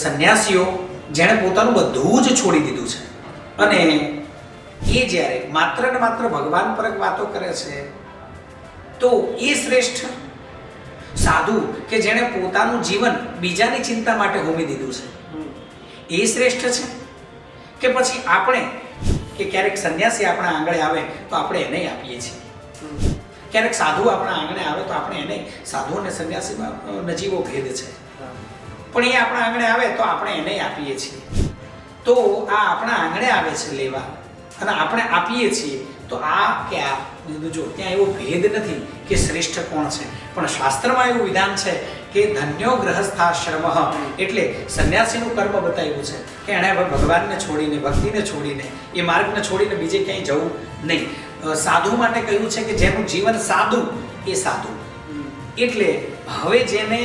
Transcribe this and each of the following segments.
સંન્યાસીઓ જેણે પોતાનું બધું જ છોડી દીધું છે અને એ જ્યારે માત્ર ને માત્ર ભગવાન પર જ વાતો કરે છે તો એ શ્રેષ્ઠ સાધુ કે જેણે પોતાનું જીવન બીજાની ચિંતા માટે હોમી દીધું છે એ શ્રેષ્ઠ છે કે પછી આપણે કે ક્યારેક સંન્યાસી આપણા આંગણે આવે તો આપણે એને આપીએ છીએ, ક્યારેક સાધુ આપણા આંગણે આવે તો આપણે એને, સાધુ અને સંન્યાસીમાં નજીવો ભેદ છે, પણ એ આપણા આંગણે આવે તો આપણે એને આપીએ છીએ. તો આ આપણા આંગણે આવે છે લેવા અને આપણે આપીએ છીએ તો આ કે આ જો ત્યાં એવો ભેદ નથી કે શ્રેષ્ઠ કોણ છે, પણ શાસ્ત્રમાં એવું વિધાન છે કે ધન્યો ગ્રહસ્થાશ્રમ, એટલે સંન્યાસીનું કર્મ બતાવ્યું છે કે એણે ભગવાનને છોડીને, ભક્તિને છોડીને, એ માર્ગને છોડીને બીજે ક્યાંય જવું નહીં. સાધુ માટે કહ્યું છે કે જેનું જીવન સાદું એ સાધુ. એટલે હવે જેને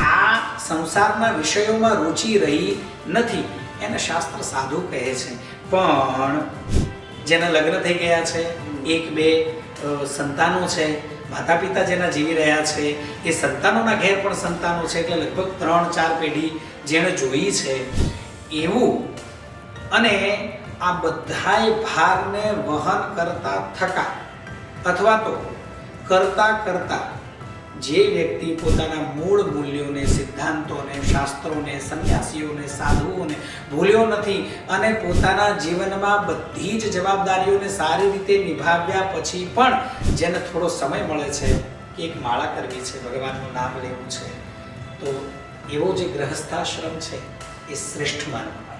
આ સંસારના વિષયોમાં રુચિ રહી નથી એને શાસ્ત્ર સાધુ કહે છે. પણ જેના લગ્ન થઈ ગયા છે, એક બે સંતાનો છે, માતા પિતા જેના જીવી રહ્યા છે, એ સંતાનોના ઘેર પણ સંતાનો છે, એટલે લગભગ 3-4 પેઢી જેણે જોઈ છે એવું, અને આ બધાય ભારને વહન કરતા થકા અથવા તો કરતા કરતા જે વ્યક્તિ પોતાના મૂળ મૂલ્યોને, સિદ્ધાંતોને, શાસ્ત્રોને, સંન્યાસીઓને, સાધુઓને ભૂલ્યો નથી અને પોતાના જીવનમાં બધી જ જવાબદારીઓને સારી રીતે નિભાવ્યા પછી પણ જેને થોડો સમય મળે છે કે એક માળા કરવી છે, ભગવાનનું નામ લેવું છે, તો એવો જે ગ્રહસ્થાશ્રમ છે એ શ્રેષ્ઠ માનવામાં